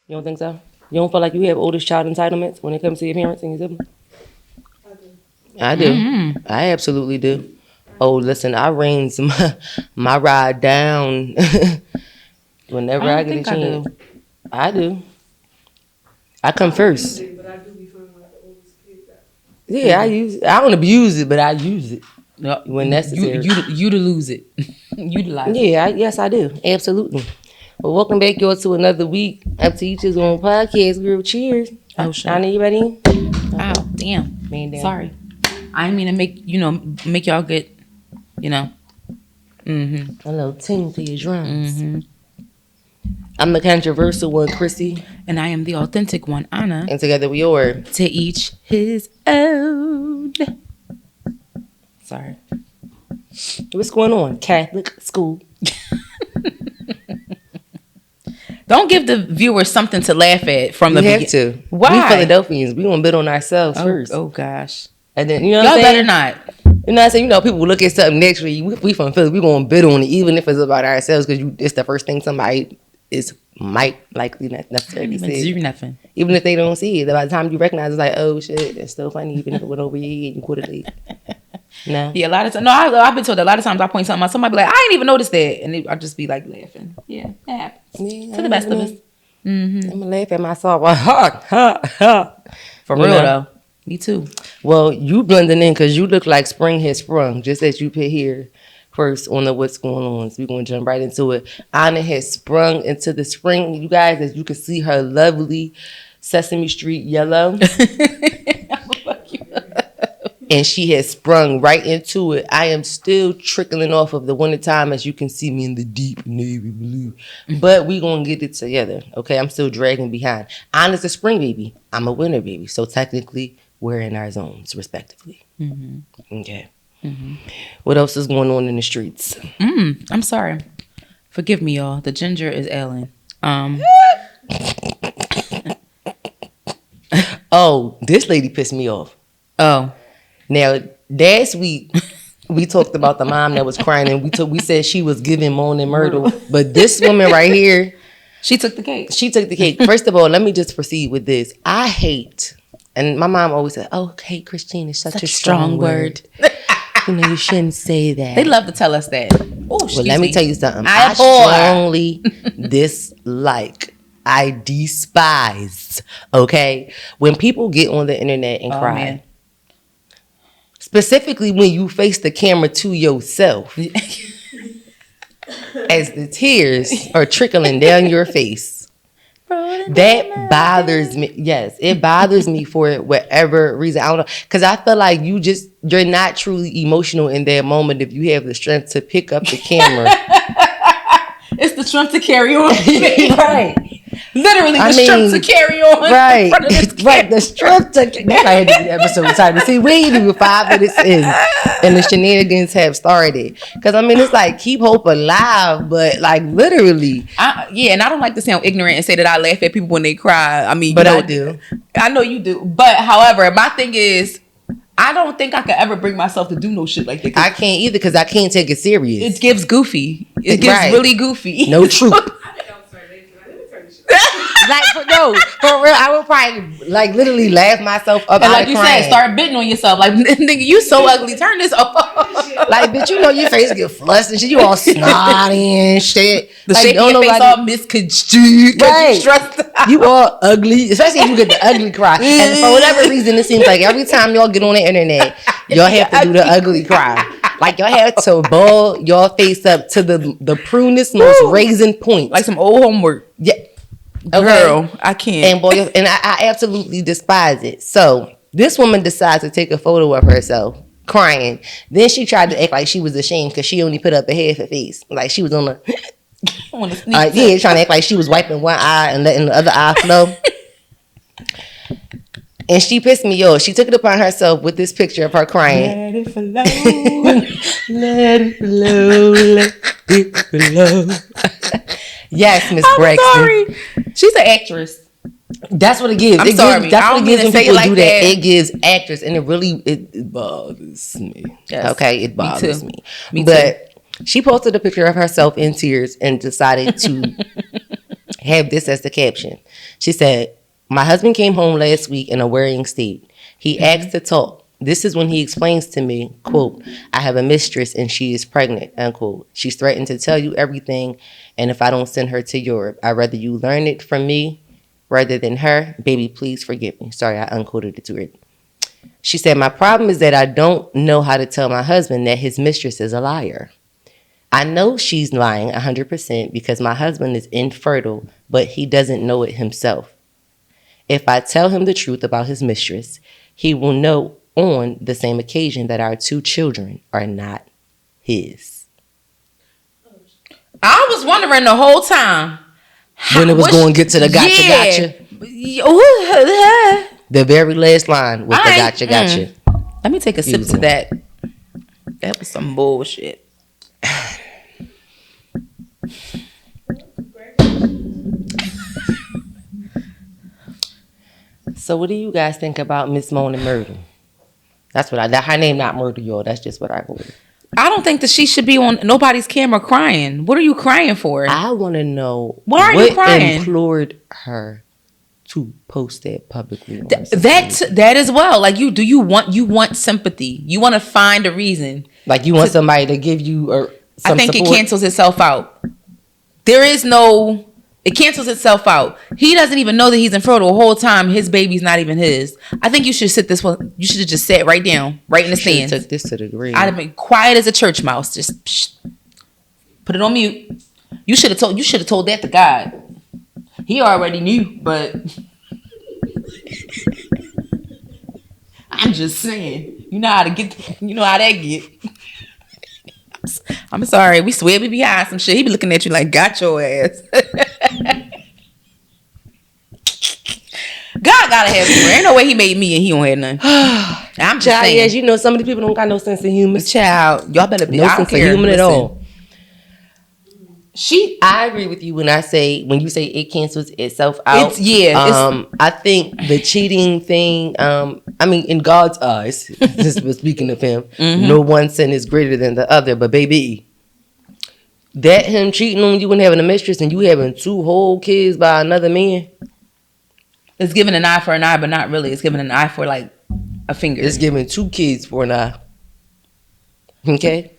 You don't think so? You don't feel like you have oldest child entitlements when it comes to your parents and your siblings? I do. Mm-hmm. I absolutely do. Oh, listen, I reins my ride down whenever I get a chance. I do. I come first. Yeah, I use it. I don't abuse it, but I use it when necessary. You to lose it. Utilize it. Yeah, yes, I do. Absolutely. Well, welcome back, y'all, to another week of Toeachhisownpodcast. Girl, cheers. Oh, shit. I need anybody? Oh, damn. Man down. Sorry. I didn't mean to make y'all get, Mm-hmm. A little ting to your drums. Mm-hmm. I'm the controversial one, Chrissy. And I am the authentic one, Anna. And together we are. To each his own. Sorry. What's going on? Catholic school. Don't give the viewers something to laugh at from the beginning. We have to. Why? We Philadelphians. We gonna bid on ourselves first. Oh gosh. And then y'all better not. You know what I'm saying? People look at something naturally. We from Philly. We gonna bid on it, even if it's about ourselves, because it's the first thing somebody might likely not necessarily say. Do nothing. Even if they don't see it, by the time you recognize, it's like, oh shit, it's still funny. Even if it went over your head, you caught it late. No. Yeah, a lot of times. No, I've been told that a lot of times I point something out. Somebody be like, I didn't even notice that, and I'll just be like laughing. Yeah, that happens to the best of us. Mm-hmm. I'm gonna laugh at myself. Ha. For real though. Me too. Well, you blending in because you look like spring has sprung, just as you put here first on the what's going on. So we're going to jump right into it. Anna has sprung into the spring. You guys, as you can see, her lovely Sesame Street yellow. And she has sprung right into it. I am still trickling off of the wintertime, as you can see me in the deep navy blue. But we going to get it together, okay? I'm still dragging behind. Anna's a spring baby. I'm a winter baby. So technically, we're in our zones, respectively. Mm-hmm. Okay. Mm-hmm. What else is going on in the streets? I'm sorry. Forgive me, y'all. The ginger is ailing. Oh, this lady pissed me off. Oh. Now, last week, we talked about the mom that was crying, and we said she was giving Moan and Myrtle. But this woman right here, she took the cake. First of all, let me just proceed with this. I hate, and my mom always said, oh, hate Christine is such a strong word. You shouldn't say that. They love to tell us that. Well, let me tell you something. I strongly dislike. I despise, okay? When people get on the internet and cry. Man. Specifically when you face the camera to yourself. As the tears are trickling down your face. That bothers me. Yes, it bothers me for whatever reason. I don't know. Because I feel like you're not truly emotional in that moment if you have the strength to pick up the camera. It's the strength to carry on. Right. Literally, strength to carry on. Right. Right. The strength to... That's why I had to do the episode title. See, we ain't even 5 minutes in, and the shenanigans have started. Because, it's like, keep hope alive, but, like, literally. And I don't like to sound ignorant and say that I laugh at people when they cry. But I do. I know you do. But, however, my thing is, I don't think I could ever bring myself to do no shit like that. I can't either because I can't take it serious. It gives goofy. It gives really goofy. No truth. Like, no, for real, I would probably, like, literally laugh myself up. And like you said, start bidding on yourself. Like, nigga, you so ugly. Turn this off. Like, bitch, your face get flushed and shit. You all snotty and shit. The shape of your face all misconstrued. Right. You all ugly, especially if you get the ugly cry. And for whatever reason, it seems like every time y'all get on the internet, y'all have to do the ugly cry. Like, y'all have to ball your face up to the prunest, most raisin point. Like some old homework. Yeah. Okay. Girl, I can't. And I absolutely despise it. So this woman decides to take a photo of herself crying. Then she tried to act like she was ashamed because she only put up a half a face. Like she was on the trying to act like she was wiping one eye and letting the other eye flow. And she pissed me off. She took it upon herself with this picture of her crying. Let it flow. Let it flow. Let it flow. Yes, Miss Braxton. Sorry. She's an actress. That's what it gives. I'm sorry. That's what it gives when people do that. It gives actress, and it bothers me. Yes. Okay, it bothers me. But she posted a picture of herself in tears and decided to have this as the caption. She said, my husband came home last week in a worrying state. He asked to talk. This is when he explains to me, quote, I have a mistress and she is pregnant, unquote. She's threatened to tell you everything, and if I don't send her to Europe, I'd rather you learn it from me rather than her. Baby, please forgive me. Sorry, I unquoted it to her. She said, my problem is that I don't know how to tell my husband that his mistress is a liar. I know she's lying 100% because my husband is infertile, but he doesn't know it himself. If I tell him the truth about his mistress, he will know on the same occasion that our 2 children are not his. I was wondering the whole time when it was going to get to the gotcha. The very last line was the gotcha. Let me take a sip to that. That was some bullshit. So what do you guys think about Miss Mona Myrtle? That's what her name not Myrtle, y'all. That's just what I heard. I don't think that she should be on nobody's camera crying. What are you crying for? I want to know why are you crying? What implored her to post that publicly? That as well. Like you want sympathy. You want to find a reason. Like you want somebody to give you some I think support? It cancels itself out. It cancels itself out. He doesn't even know that he's infertile the whole time. His baby's not even his. I think you should You should have just sat right down, right in the stands. Took this to the grave. I'd have been quiet as a church mouse. Just put it on mute. You should have told that to God. He already knew, but I'm just saying. You know how that get. I'm sorry. We swear we behind some shit. He be looking at you like, got your ass. God gotta have humor. Ain't no way he made me and he don't have none. I'm just saying. As you know, some of the people don't got no sense of humor. Child, y'all better be. No sense of humor at all. I agree with you when you say it cancels itself out. I think the cheating thing, in God's eyes, this was speaking of him, no one sin is greater than the other. But baby, that him cheating on you and having a mistress and you having 2 whole kids by another man. It's giving an eye for an eye, but not really. It's giving an eye for like a finger. It's giving 2 kids for an eye. Okay?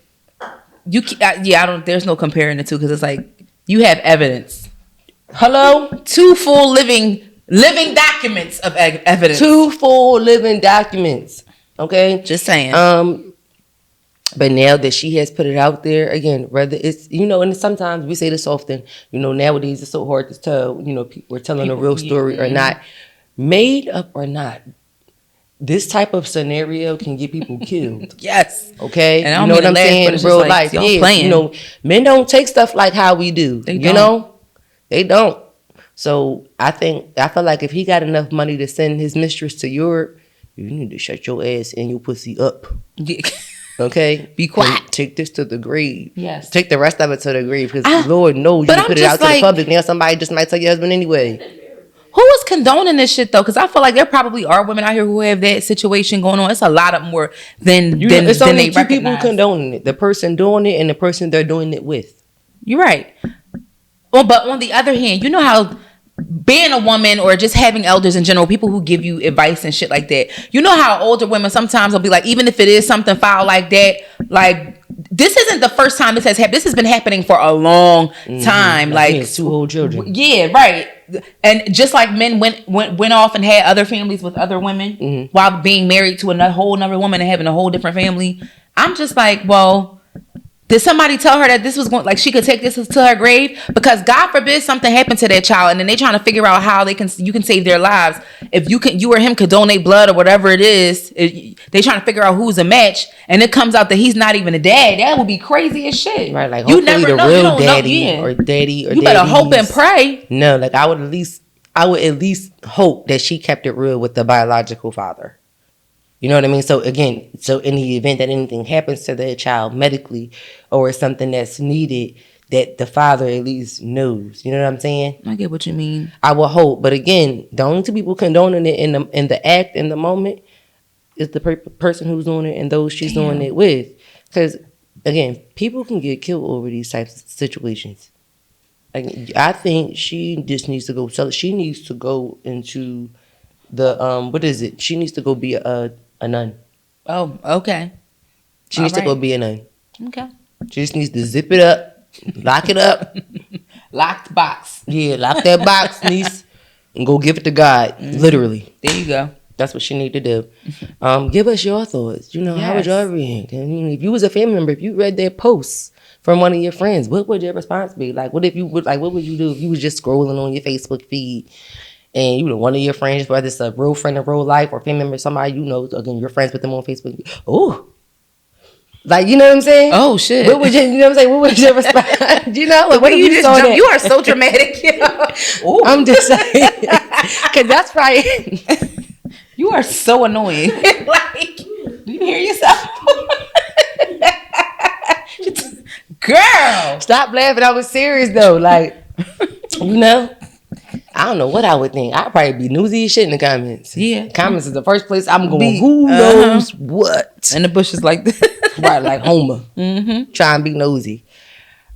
There's no comparing the two because it's like you have evidence. Hello? 2 full living documents of evidence. 2 full living documents. Okay? Just saying. But now that she has put it out there, again, whether it's, and sometimes we say this often, nowadays it's so hard to tell, people are telling a real story or not. Made up or not, this type of scenario can get people killed. Yes. Okay? And you know what I'm saying? In real life. Yeah. Men don't take stuff like how we do. They don't. So I feel like if he got enough money to send his mistress to Europe, you need to shut your ass and your pussy up. Yeah. Okay? Be quiet. And take this to the grave. Yes. Take the rest of it to the grave because Lord knows you put it out to the public. Now somebody just might tell your husband anyway. Who is condoning this shit though? Because I feel like there probably are women out here who have that situation going on. It's a lot of more than it's than only they 2 recognize. people condoning it: the person doing it and the person they're doing it with. You're right. Well, but on the other hand, you know how being a woman or just having elders in general, people who give you advice and shit like that, you know how older women sometimes will be like, even if it is something foul like that, like this isn't the first time this has happened. This has been happening for a long time. Like 2 whole children. Yeah, right. And just like men went off and had other families with other women while being married to a whole another woman and having a whole different family. I'm just like, well, did somebody tell her that this was going, like she could take this to her grave? Because God forbid something happened to that child and then they trying to figure out how you can save their lives. If you or him could donate blood or whatever it is, they trying to figure out who's a match and it comes out that he's not even a dad. That would be crazy as shit. Right, like hopefully the real daddy or daddy or you better hope and pray. No, like I would at least hope that she kept it real with the biological father. You know what I mean? So again, in the event that anything happens to their child medically or something that's needed, that the father at least knows. You know what I'm saying? I get what you mean. I will hope. But again, the only 2 people condoning it in the act, in the moment, is the person who's doing it and those she's doing it with. Because, again, people can get killed over these types of situations. I think she just needs to go sell it. She needs to go into the what is it? She needs to go be a nun. Oh, okay. She needs to go be a nun. Okay. She just needs to zip it up, lock it up. Locked box. Yeah, lock that box, niece, and go give it to God. Literally. There you go. That's what she need to do. Give us your thoughts. How would y'all react? If you was a family member, if you read that post from one of your friends, what would your response be? Like, what if you would what would you do if you was just scrolling on your Facebook feed and one of your friends, whether it's a real friend in real life or family member, somebody again, you're friends with them on Facebook. Oh, like, you know what I'm saying? Oh shit! What would what I'm saying? What was your response? What if you just jump? You are so dramatic. I'm just saying, because that's right. You are so annoying. Like, do you hear yourself? Girl, stop laughing. I was serious though. Like, I don't know what I would think. I'd probably be newsy as shit in the comments. Yeah, comments is the first place I'm going. Who knows what? And the bushes like this, right? Like Homer, trying to be nosy.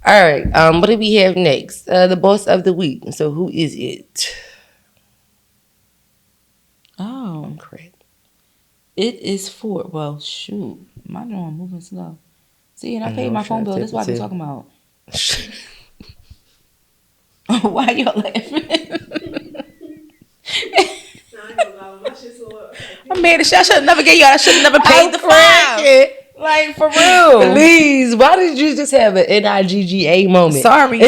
All right. What do we have next? The boss of the week. So who is it? Oh, correct. It is for, well, shoot. My drawing moving slow. See, and I paid my phone bill. That's what I'm talking about. Why y'all laughing? I'm mad as shit. I should have never gave y'all. I should have never paid the fine. Like, for real. Please. Why did you just have an NIGGA moment? Sorry.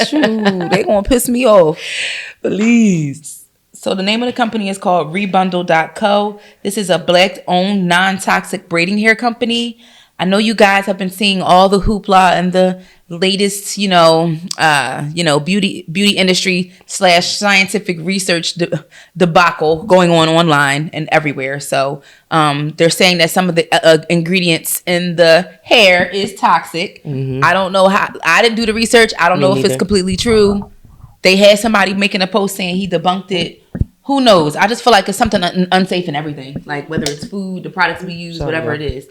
Shoot. They gonna piss me off. Please. So the name of the company is called Rebundle.co. This is a Black-owned, non-toxic braiding hair company. I know you guys have been seeing all the hoopla and the latest, beauty industry / scientific research debacle going on online and everywhere. So they're saying that some of the ingredients in the hair is toxic. Mm-hmm. I don't know how. I didn't do the research. I don't know if it's completely true. They had somebody making a post saying he debunked it. Who knows? I just feel like it's something unsafe in everything. Like whether it's food, the products we use, whatever it is.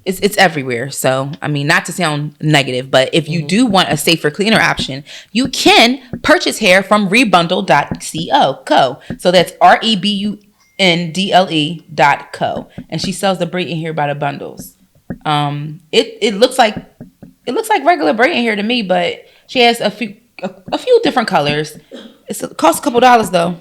It's everywhere. So, I mean, not to sound negative, but if you do want a safer, cleaner option, you can purchase hair from rebundle.co. So that's REBUNDLE.co. And she sells the braiding hair by the bundles. It looks like regular braiding hair to me, but she has a few different colors. It costs a couple dollars though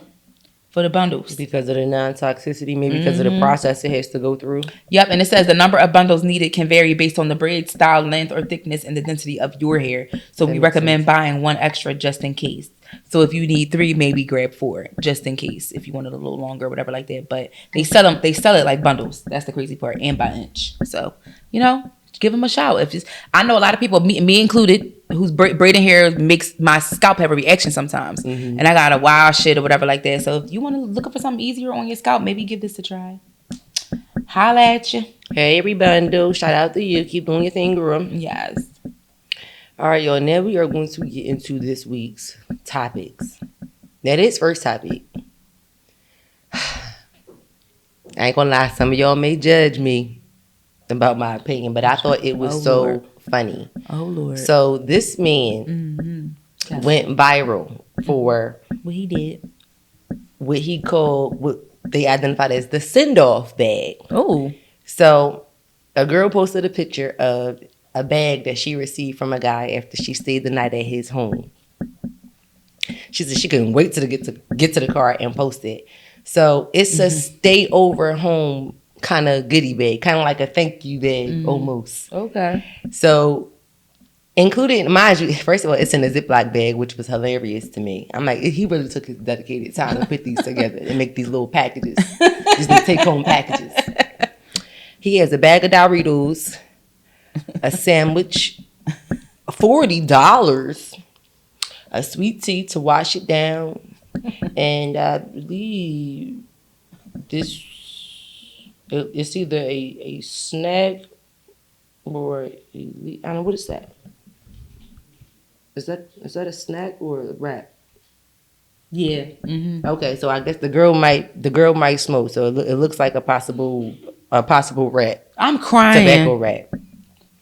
for the bundles. Because of the non-toxicity, maybe because of the process it has to go through. Yep, and it says the number of bundles needed can vary based on the braid style, length, or thickness and the density of your hair. So we recommend buying one extra just in case. So if you need 3, maybe grab 4 just in case if you want it a little longer or whatever like that. But they sell it like bundles. That's the crazy part, and by inch. So, give them a shout. I know a lot of people, me included, who's braiding hair makes my scalp have a reaction sometimes, and I got a wild shit or whatever like that. So if you want to look for something easier on your scalp, maybe give this a try. Holla at you. Hey, Rebundle. Shout out to you. Keep doing your thing, girl. Yes. All right, y'all. Now we are going to get into this week's topics. Now, this first topic, I ain't gonna lie, some of y'all may judge me about my opinion, but I thought it was funny. Oh, Lord. So this man went viral for what he did. What he called, what they identified as the send-off bag. Oh. So a girl posted a picture of a bag that she received from a guy after she stayed the night at his home. She said she couldn't wait to get to the car and post it. So it's a stay over home kind of goodie bag, kind of like a thank you bag almost. Okay. So including, mind you, first of all, it's in a Ziploc bag, which was hilarious to me. I'm like, he really took his dedicated time to put these together and make these little packages, these little take-home packages. He has a bag of Doritos, a sandwich, $40, a sweet tea to wash it down, and I believe it's either a snack or I don't know, what is that? Is that a snack or a wrap? Yeah. Mm-hmm. Okay, so I guess the girl might smoke, so it looks like a possible wrap. I'm crying. Tobacco wrap.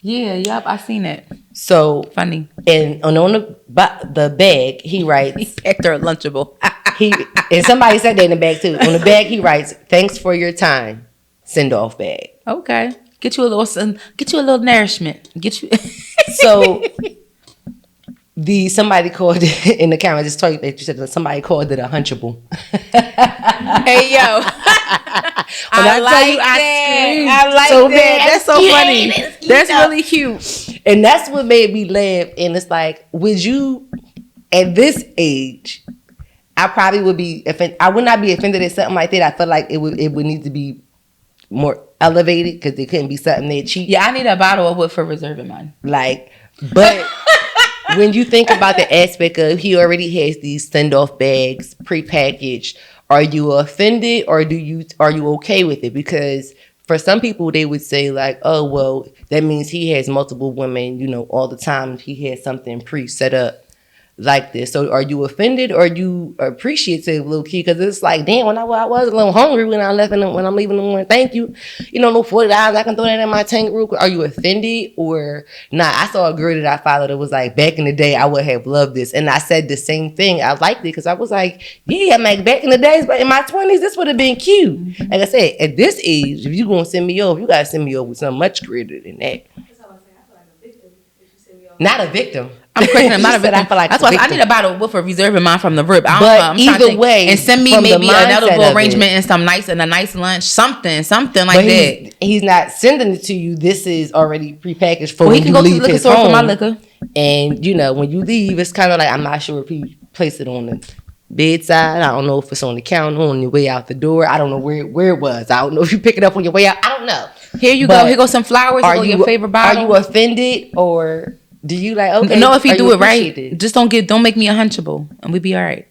Yeah. Yep. I seen it. So funny. And on the bag, he writes, Hector Lunchable. and somebody said that in the bag too. On the bag, he writes, "Thanks for your time. Send off bag." Okay. Get you a little nourishment. Get you. So somebody called it in the camera. Just told you that you said that somebody called it a hunchable. Hey yo. I like so that. That's so funny. That's really cute. And that's what made me laugh. And it's like, would you, at this age, I probably would be offended. I would not be offended at something like that. I feel like it would need to be more elevated because it couldn't be something that cheap. Yeah, I need a bottle of wood for reserving mine. Like, but when you think about the aspect of he already has these send-off bags prepackaged, are you offended or are you okay with it? Because for some people, they would say like, oh, well, that means he has multiple women, all the time. He has something pre-set up like this. So are you offended or you appreciative, little kid? Because it's like, damn, when I was a little hungry when I left and when I'm leaving the morning, thank you. No $40, I can throw that in my tank real quick. Are you offended or not? I saw a girl that I followed that was like, back in the day, I would have loved this. And I said the same thing. I liked it because I was like, yeah, like back in the days, but in my 20s, this would have been cute. Mm-hmm. Like I said, at this age, if you're going to send me over, you got to send me over with something much greater than that. That's how I say, I feel like a victim if you send me over. Not a victim. I'm crazy. I'm not a victim. I feel like that's why I need a bottle of wood for reserving mine from the rip. But either way, and send me maybe another arrangement and a nice lunch, something like that. He's not sending it to you. This is already prepackaged for when you can go to the liquor store home. for my liquor. And when you leave, it's kind of like I'm not sure if he placed it on the bedside. I don't know if it's on the counter on your way out the door. I don't know where it was. I don't know if you pick it up on your way out. I don't know. Here you go. Here goes some flowers. Here go your favorite bottle. Are you offended or? Do you like okay? No, if you do it right, just don't make me a hunchable, and we be all right.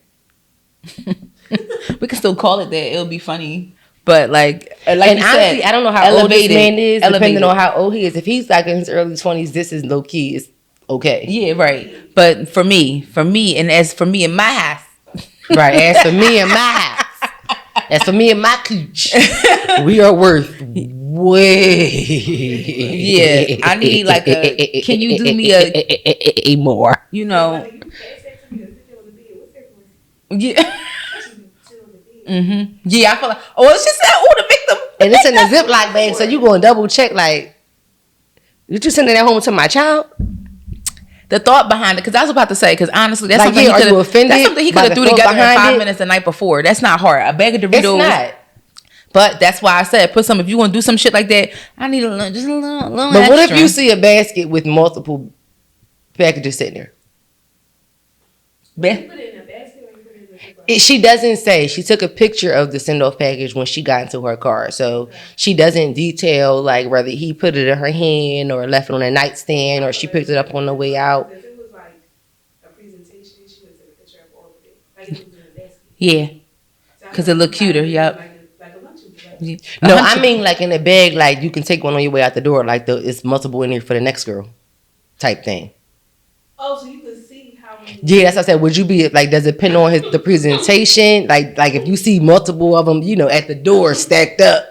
We can still call it that; it'll be funny. But like and you honestly, said, I don't know how old this man is. Depending on how old he is, if he's like in his early 20s, this is low key. It's okay. Yeah, right. But for me, and as for me in my house, right. As for me in my house, as for me and my cooch, we are worth. Way. Yeah, I need like can you do me a more? Yeah. Mm-hmm. Yeah, I feel like she said, the victim. And it's in a Ziploc bag, so you going to double check like, did you send that home to my child? The thought behind it, because I was about to say, because honestly, that's like, something he could have threw together in 5 minutes the night before. That's not hard. A bag of Doritos. It's not. But that's why I said put some. If you want to do some shit like that, I need just a little. But extra. What if you see a basket with multiple packages sitting there? You put it in a basket or you put it in a She doesn't say. She took a picture of the send-off package when she got into her car, so she doesn't detail like whether he put it in her hand or left it on a nightstand or she picked it up on the way out. If it was like a presentation, she would take a picture of all of it, like it was in a basket. Yeah. Because it look cuter, yep. Like a lunchable. Yeah. No, I mean like in a bag, like you can take one on your way out the door, like it's multiple in here for the next girl, type thing. Oh, so you can see how many. Yeah, that's what I said. Would you be like? Does it depend on the presentation? Like if you see multiple of them, at the door stacked up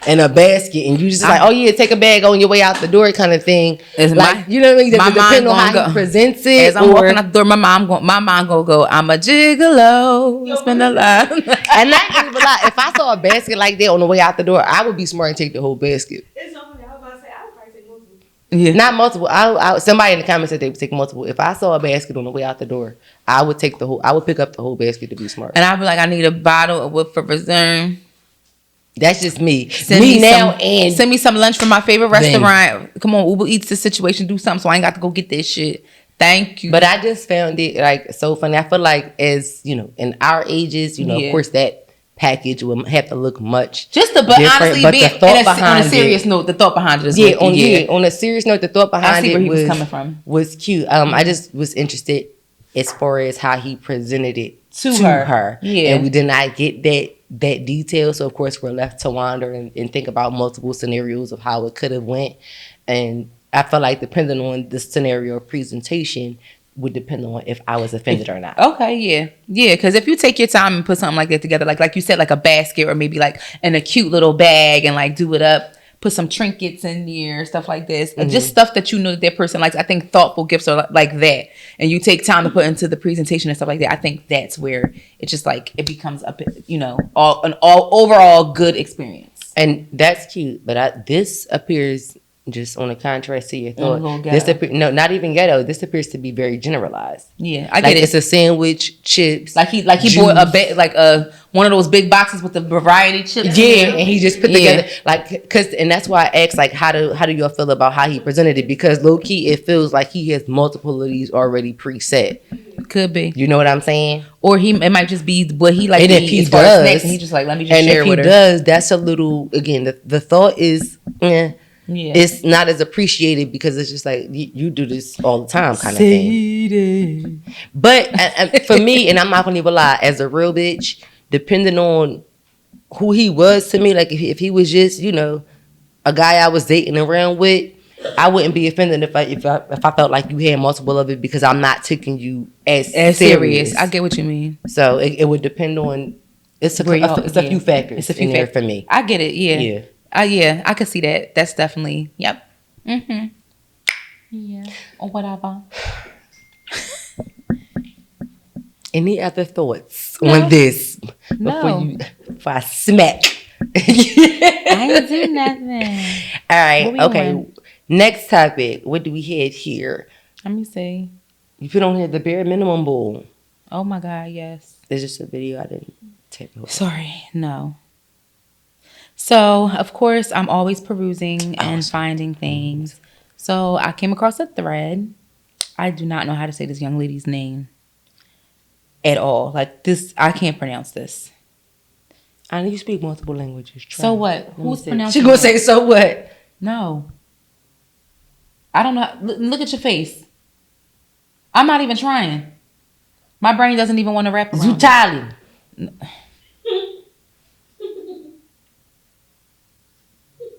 in a basket, and you just like, oh yeah, take a bag on your way out the door, kind of thing. It's like you know what I mean? Does it depend on how he presents it? As I'm walking out the door, my mind gonna go. I'm a gigolo. Spend a lot. And not even a lot. If I saw a basket like that on the way out the door, I would be smart and take the whole basket. It's so funny. I was about to say I would probably take multiple. Yeah. Not multiple. Somebody in the comments said they would take multiple. If I saw a basket on the way out the door, I would take the whole. I would pick up the whole basket to be smart. And I'd be like, I need a bottle of wood for reserve. That's just me. Send me some lunch from my favorite restaurant. Come on, Uber Eats the situation, do something so I ain't got to go get this shit. Thank you. But I just found it like so funny. I feel like as in our ages, of course that package will have to look much but honestly, but the thought on a serious note, the thought behind it is on a serious note, the thought behind it was coming from was cute. I just was interested as far as how he presented it to her. Yeah, and we did not get that detail, so of course we're left to wander and think about multiple scenarios of how it could have went. And I feel like depending on the scenario or presentation would depend on if I was offended or not. Okay, yeah, because if you take your time and put something like that together, like you said, like a basket or maybe like in a cute little bag and like do it up, put some trinkets in there, stuff like this. Just stuff that you know that person likes. I think thoughtful gifts are like that. And you take time to put into the presentation and stuff like that. I think that's where it's just like, it becomes an overall good experience. And that's cute. But this appears, just on the contrast to your thought, not even ghetto. This appears to be very generalized. Yeah, I get it. It's a sandwich, chips. Like he bought one of those big boxes with the variety chips. Yeah, and he just put together and that's why I asked how do y'all feel about how he presented it, because low key it feels like he has multiple of these already preset. Could be. You know what I'm saying? Or it might just be what he likes. And if he does, snacks, and he just like, let me just share with her. And if he does, that's a little, again, the thought is, it's not as appreciated because it's just like you do this all the time kind of thing. But for me, and I'm not gonna even lie, as a real bitch, depending on who he was to me, like if he was just a guy I was dating around with, I wouldn't be offended if I felt like you had multiple of it, because I'm not taking you as serious. I get what you mean. So it would depend on it's a few factors. It's a few factors for me. I get it. Yeah. Yeah. Yeah, I could see that. That's definitely, yep. Mm-hmm. Yeah. Or whatever. Any other thoughts on this before I smack? I didn't do nothing. All right. Okay. Next topic. What do we have here? Let me see. You put on here the bare minimum bul. Oh my God, yes. It's just a video I didn't take notes. Sorry, no. So, of course, I'm always perusing and finding things. So, I came across a thread. I do not know how to say this young lady's name at all. Like this, I can't pronounce this. I know you speak multiple languages. Try. So what? Who's pronouncing? She's going to say, so what? No. I don't know. Look at your face. I'm not even trying. My brain doesn't even want to wrap around. Zutali.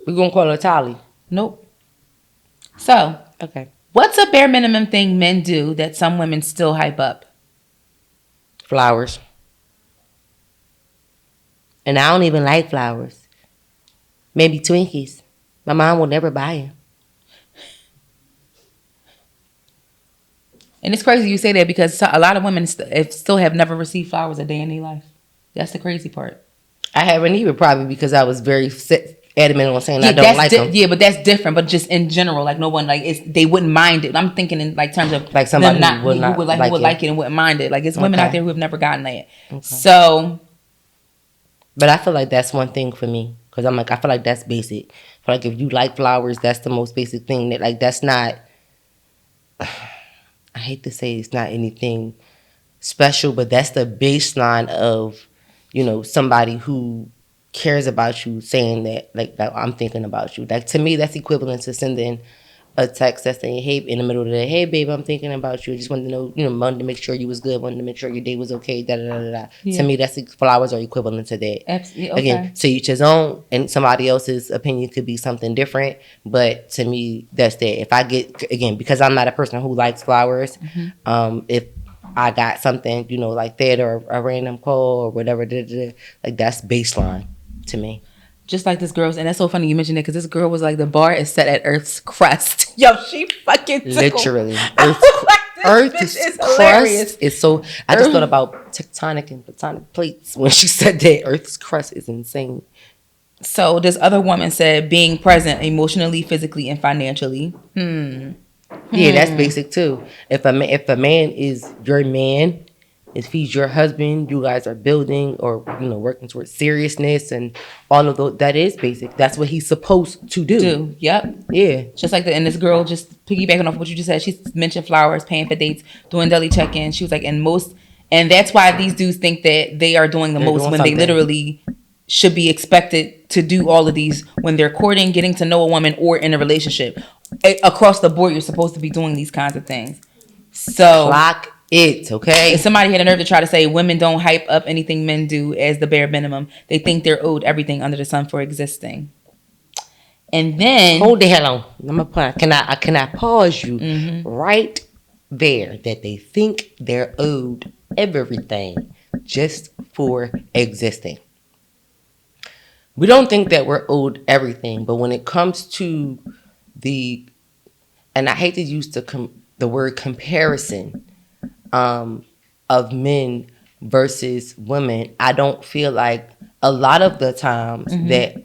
We're going to call her Tali. Nope. So, okay. What's a bare minimum thing men do that some women still hype up? Flowers. And I don't even like flowers. Maybe Twinkies. My mom will never buy them. And it's crazy you say that, because a lot of women still have never received flowers a day in their life. That's the crazy part. I haven't either, probably because I was very adamant on saying I don't like them. Yeah, but that's different. But just in general, like no one they wouldn't mind it. I'm thinking in like terms of like somebody who would like it and wouldn't mind it. Like it's women out there who have never gotten that. Okay. So, but I feel like that's one thing for me, because I'm like, I feel like that's basic. I feel like if you like flowers, that's the most basic thing. That like that's not. I hate to say it's not anything special, but that's the baseline of, somebody who cares about you saying that, like I'm thinking about you. Like to me, that's equivalent to sending a text that's saying, hey, in the middle of the day, hey, babe, I'm thinking about you. I just wanted to know, wanted to make sure you was good, wanted to make sure your day was okay, da-da-da-da-da. Yeah. To me, flowers are equivalent to that. Absolutely. Okay. Again, to each his own, and somebody else's opinion could be something different, but to me, that's that. If I get, again, because I'm not a person who likes flowers, if I got something, like that, or a random call or whatever, like that's baseline to me. Just like this girl's, and that's so funny you mentioned it, because this girl was like, the bar is set at Earth's crust. Yo, she fucking tickled. Literally. Earth's crust is so... I just thought about tectonic and platonic plates when she said that. Earth's crust is insane. So this other woman said, being present emotionally, physically, and financially. Yeah, that's basic too. If a man is your man, if he's your husband, you guys are building or working towards seriousness and all of those, that is basic. That's what he's supposed to do. Yep. Yeah. Just like and this girl, just piggybacking off what you just said, she mentioned flowers, paying for dates, doing daily check-in. She was like, and that's why these dudes think that they are doing the most when they literally should be expected to do all of these when they're courting, getting to know a woman, or in a relationship. Across the board, you're supposed to be doing these kinds of things. So clock it, okay? If somebody had a nerve to try to say women don't hype up anything men do as the bare minimum, they think they're owed everything under the sun for existing. And then hold the hell on. Can I pause you right there, that they think they're owed everything just for existing. we don't think that we're owed everything, but when it comes to and I hate to use the word comparison, of men versus women, I don't feel like a lot of the times that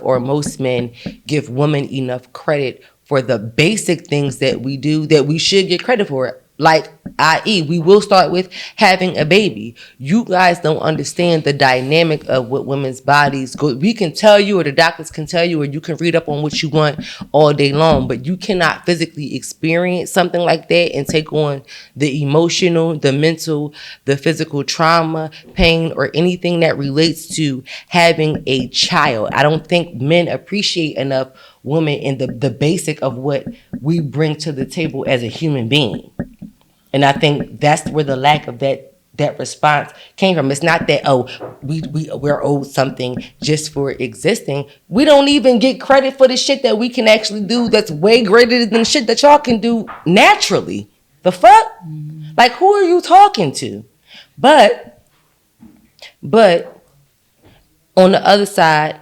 or most men give women enough credit for the basic things that we do that we should get credit for. Like, i.e., we will start with having a baby. You guys don't understand the dynamic of what women's bodies go. We can tell you, or the doctors can tell you, or you can read up on what you want all day long, but you cannot physically experience something like that and take on the emotional, the mental, the physical trauma, pain, or anything that relates to having a child. I don't think men appreciate enough women and the basic of what we bring to the table as a human being. And I think that's where the lack of that response came from. It's not that, we're owed something just for existing. We don't even get credit for the shit that we can actually do that's way greater than shit that y'all can do naturally. The fuck? Like, who are you talking to? But on the other side,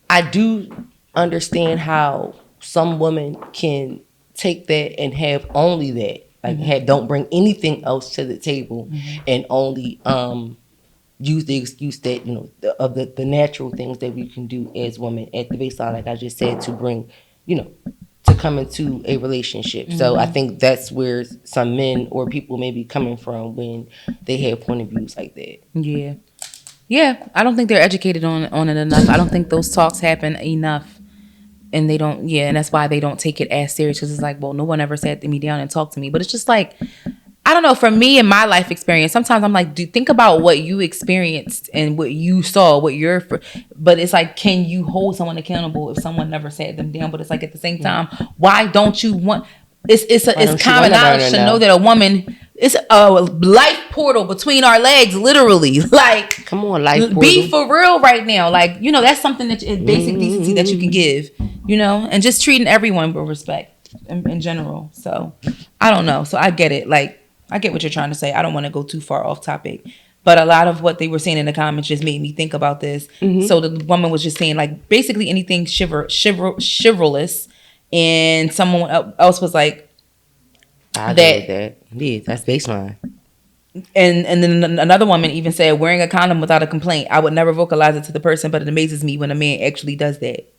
I do understand how some women can take that and have only that, like don't bring anything else to the table, and only use the excuse that of the natural things that we can do as women at the baseline, like I just said, to bring to come into a relationship. So I think that's where some men or people may be coming from when they have point of views like that. Yeah, I don't think they're educated on it enough. I don't think those talks happen enough. And they don't, and that's why they don't take it as serious, because it's like, well, no one ever sat me down and talked to me. But it's just like, I don't know, for me in my life experience, sometimes I'm like, think about what you experienced and what you saw, but it's like, can you hold someone accountable if someone never sat them down? But it's like, at the same time, why don't you want, it's common knowledge to know that a woman, it's a life portal between our legs, literally. Like, come on, life portal. Be for real right now. Like, that's something that is basic decency that you can give, and just treating everyone with respect in general. So, I don't know. So I get it. Like, I get what you're trying to say. I don't want to go too far off topic. But a lot of what they were saying in the comments just made me think about this. So the woman was just saying, like, basically anything chivalrous. And someone else was like, I agree with that. Yeah, that's baseline. And then another woman even said, wearing a condom without a complaint. I would never vocalize it to the person, but it amazes me when a man actually does that.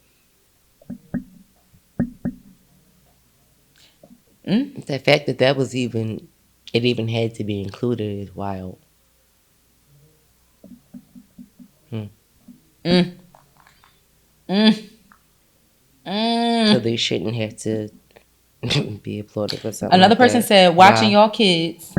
The fact that was even had to be included is wild. So they shouldn't have to be applauded for something. Another person said, watching y'all kids.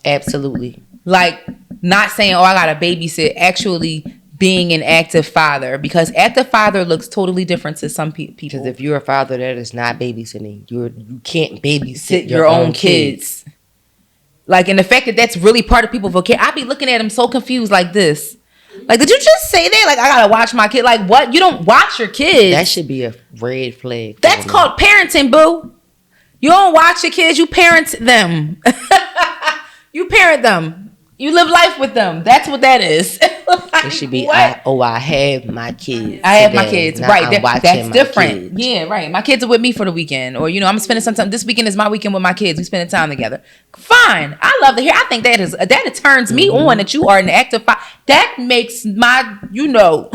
Absolutely. Like, not saying, I gotta babysit, actually being an active father, because active father looks totally different to some people. Because if you're a father, that is not babysitting. You can't babysit your own kids. Like, and the fact that that's really part of people's vocabulary, I be looking at them so confused like this. Like, did you just say that? Like, I gotta watch my kid. Like, what? You don't watch your kids. That should be a red flag. That's called parenting, boo. You don't watch your kids. You parent them. You parent them. You live life with them. That's what that is. It should be, I have my kids. I have my kids. Right. That's different. Kids. Yeah, right. My kids are with me for the weekend. Or, I'm spending some time. This weekend is my weekend with my kids. We spending time together. Fine. I love to hear. I think that turns me on that you are an active father. That makes my,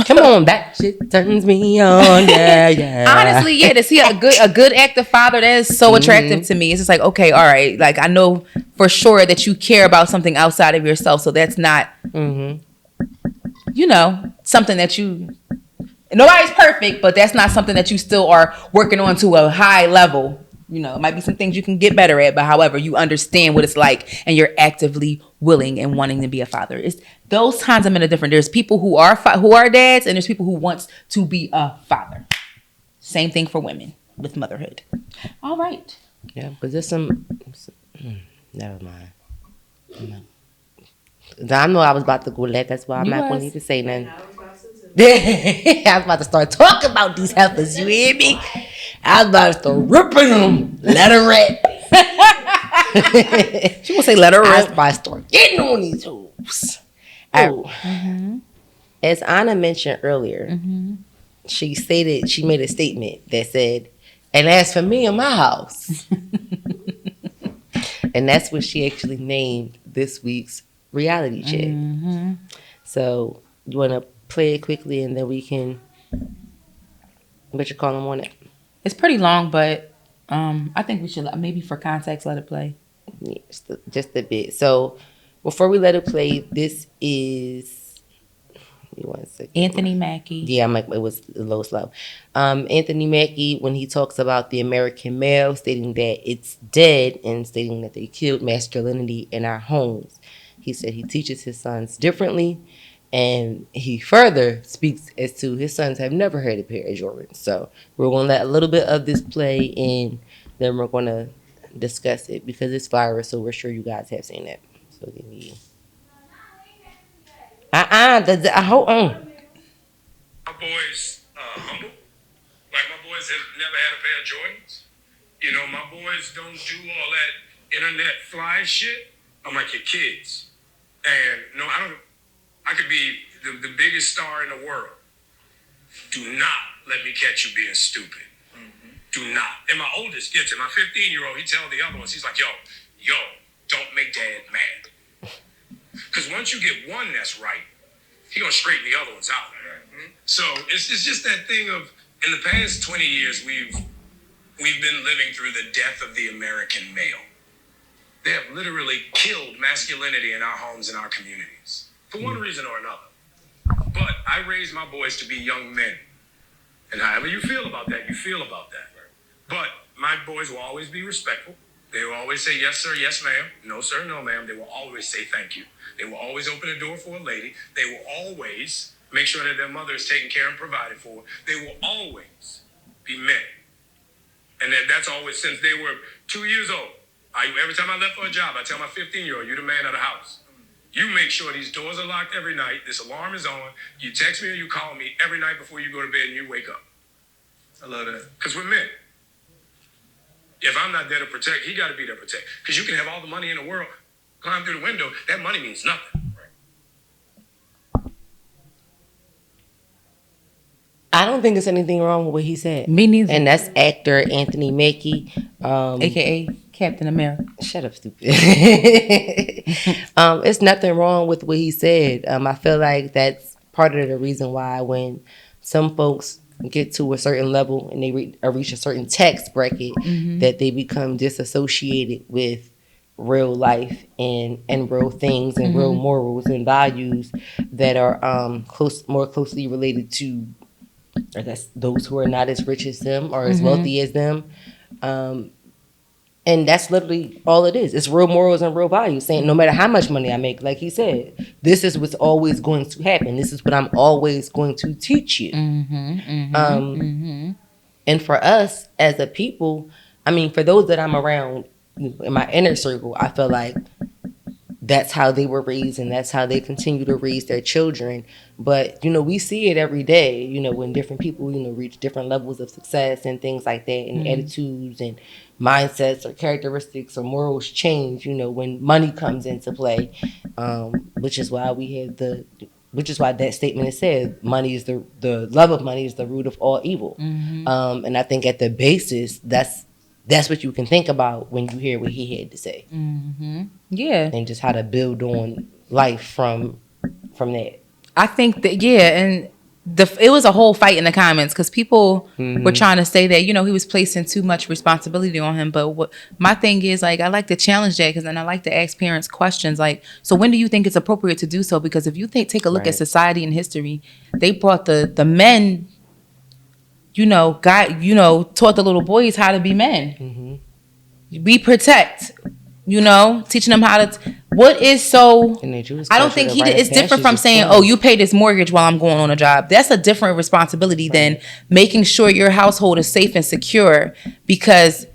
Come on, that shit turns me on. Yeah. Honestly, yeah, to see a good active father, that is so attractive to me. It's just like, okay, all right. Like, I know for sure that you care about something outside of yourself. So that's not, something that nobody's perfect, but that's not something that you still are working on to a high level. It might be some things you can get better at, but however, you understand what it's like and you're actively willing and wanting to be a father. It's those kinds of men are different. There's people who are dads, and there's people who want to be a father. Same thing for women with motherhood. All right. Yeah, but there's some never mind. I know I was about to go left. That's why I'm not going to even say nothing. I was about to start talking about these heifers. You hear me? I was about to start ripping them. Let her rip. She gonna say let her rip. I was about to start getting on these hoes. As Anna mentioned earlier, she made a statement that said, "And as for me and my house," and that's what she actually named this week's reality check. So you want to play it quickly, and then we can what you call them on it. It's pretty long, but I think we should maybe for context let it play. Yeah, just a bit. So before we let it play, this is Anthony Mackie. Yeah, it was a little slow. Anthony Mackie, when he talks about the American male, stating that it's dead and stating that they killed masculinity in our homes. He said he teaches his sons differently, and he further speaks as to his sons have never had a pair of Jordans. So we're going to let a little bit of this play, and then we're going to discuss it because it's viral, so we're sure you guys have seen it. So give me... hold on. My boys humble. Like my boys have never had a pair of Jordans. You know, my boys don't do all that internet fly shit. I'm like your kids. And no, I could be the biggest star in the world. Do not let me catch you being stupid. Do not. And my oldest gets it. My 15-year-old, he tells the other ones, he's like, yo, don't make dad mad. Because once you get one that's right, he gonna straighten the other ones out. So it's just that thing of, in the past 20 years, we've been living through the death of the American male. They have literally killed masculinity in our homes and our communities for one reason or another. But I raised my boys to be young men. And however you feel about that, you feel about that. But my boys will always be respectful. They will always say, yes, sir, yes, ma'am. No, sir, no, ma'am. They will always say thank you. They will always open a door for a lady. They will always make sure that their mother is taken care and provided for. They will always be men. And that's always since they were 2 years old. Every time I left for a job, I tell my 15-year-old, you're the man of the house. You make sure these doors are locked every night. This alarm is on. You text me or you call me every night before you go to bed and you wake up. I love that. Because we're men. If I'm not there to protect, he got to be there to protect. Because you can have all the money in the world, climb through the window, that money means nothing. I don't think there's anything wrong with what he said. Me neither. And that's actor Anthony Mackie. A.K.A. Captain America. Shut up, stupid. It's nothing wrong with what he said. I feel like that's part of the reason why when some folks get to a certain level and they reach a certain tax bracket, that they become disassociated with real life and real things and real morals and values that are more closely related to, I guess, those who are not as rich as them or as wealthy as them. And that's literally all it is. It's real morals and real values, saying no matter how much money I make, like he said, this is what's always going to happen. This is what I'm always going to teach you. And for us as a people, I mean, for those that I'm around in my inner circle, I feel like that's how they were raised and that's how they continue to raise their children. But, we see it every day, when different people, reach different levels of success and things like that, and attitudes and mindsets or characteristics or morals change, when money comes into play, which is why that statement is said, money is the love of money is the root of all evil. And I think at the basis, that's what you can think about when you hear what he had to say. Yeah. And just how to build on life from that. I think that, and it was a whole fight in the comments because people were trying to say that, he was placing too much responsibility on him. But my thing is, like, I like to challenge that because then I like to ask parents questions like, so when do you think it's appropriate to do so? Because if you take a look at society and history, they brought the men, taught the little boys how to be men. We protect, teaching them how to. What is so? I don't think it's different from saying, "Oh, you pay this mortgage while I'm going on a job." That's a different responsibility than making sure your household is safe and secure because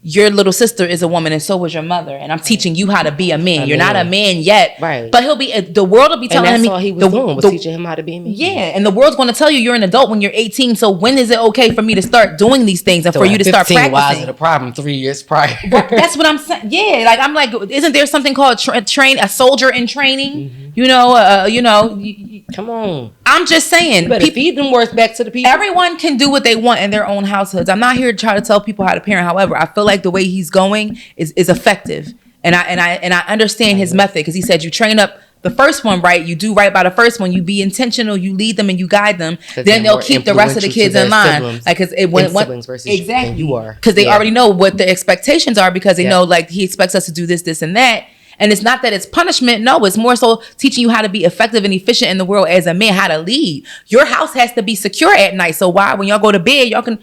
your little sister is a woman and so was your mother, and I'm teaching you how to be a man. You're not a man yet, right? But the world will be telling him. And that's all he was doing was teaching him how to be a man. Yeah, and the world's going to tell you you're an adult when you're 18. So when is it okay for me to start doing these things and for you to start practicing? Why is it a problem 3 years prior? That's what I'm saying. Yeah, like I'm like, isn't there something called a soldier in training? Mm-hmm. Come on. I'm just saying. You better feed them worth back to the people. Everyone can do what they want in their own households. I'm not here to try to tell people how to parent. However, I feel like the way he's going is effective, and I understand his method, because he said you train up the first one right, you do right by the first one, you be intentional, you lead them and you guide them, then they'll keep the rest of the kids in line. Like, because siblings versus exactly you are, because they already know what the expectations are, because they know like he expects us to do this, this, and that. And it's not that it's punishment. No, it's more so teaching you how to be effective and efficient in the world as a man, how to lead. Your house has to be secure at night. So when y'all go to bed, y'all can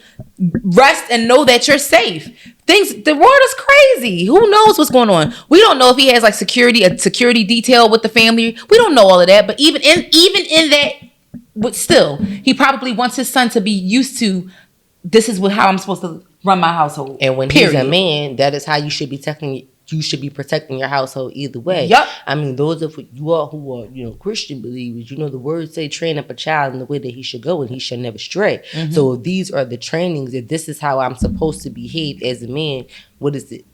rest and know that you're safe. The world is crazy. Who knows what's going on? We don't know if he has like a security detail with the family. We don't know all of that. But even in that, but still, he probably wants his son to be used to, this is how I'm supposed to run my household. And when he's a man, that is how you should be protecting your household either way. Yep. I mean, those of you all who are, Christian believers, the words say, train up a child in the way that he should go and he should never stray. Mm-hmm. So these are the trainings. If this is how I'm supposed to behave as a man, what is it?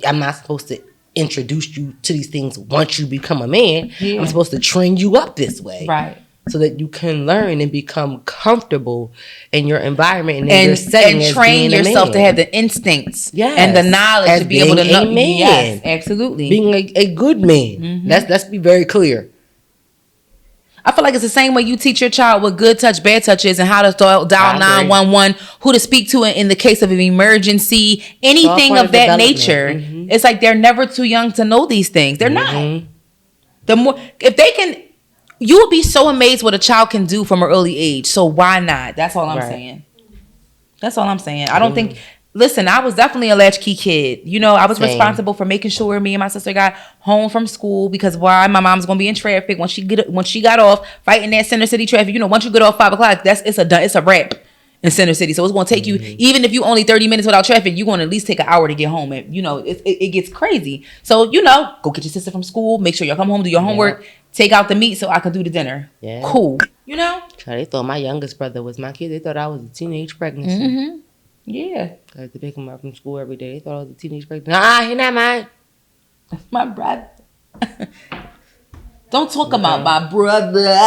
I'm not supposed to introduce you to these things once you become a man. Yeah. I'm supposed to train you up this way. Right. So that you can learn and become comfortable in your environment and in your setting, and train yourself to have the instincts and the knowledge to be able to know. Man. Yes, absolutely. Being a good man. Mm-hmm. Let's be very clear. I feel like it's the same way you teach your child what good touch, bad touch is, and how to dial 911, who to speak to in the case of an emergency, anything of that nature. Mm-hmm. It's like they're never too young to know these things. They're not. The more, if they can. You will be so amazed what a child can do from an early age. So why not? That's all I'm saying. That's all I'm saying. I don't think. Listen, I was definitely a latchkey kid. I was responsible for making sure me and my sister got home from school, because my mom's gonna be in traffic when she got off fighting that Center City traffic. Once you get off 5 o'clock, it's a wrap in Center City. So it's gonna take you, even if you only 30 minutes without traffic, you're gonna at least take an hour to get home. And it gets crazy. So go get your sister from school. Make sure y'all come home, do your homework. Take out the meat so I can do the dinner. Yeah. Cool. They thought my youngest brother was my kid. They thought I was a teenage pregnancy. Mm-hmm. Yeah. I had to pick him up from school every day. They thought I was a teenage pregnancy. He's not mine. My brother. Don't talk about my brother.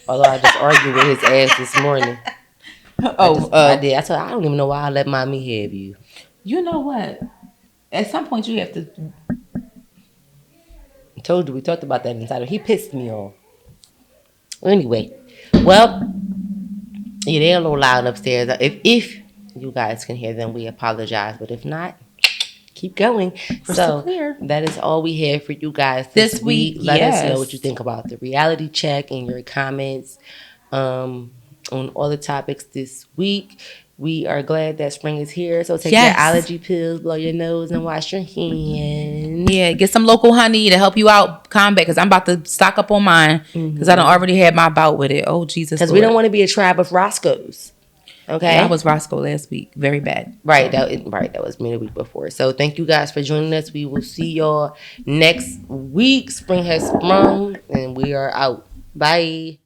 Although I just argued with his ass this morning. I did. I told him, I don't even know why I let mommy have you. You know what? At some point you have to... I told you, we talked about that inside. He pissed me off. Anyway, well, they're a little loud upstairs. If you guys can hear them, we apologize. But if not, keep going. So that is all we have for you guys this week. Let us know what you think about the reality check and your comments on all the topics this week. We are glad that spring is here. So take your allergy pills, blow your nose, and wash your hands. Yeah, get some local honey to help you out combat, because I'm about to stock up on mine, because I don't already had my bout with it. Oh, Jesus. Because we don't want to be a tribe of Roscoes. Okay? Yeah, I was Roscoe last week. Very bad. Right. That was me the week before. So thank you guys for joining us. We will see y'all next week. Spring has sprung, and we are out. Bye.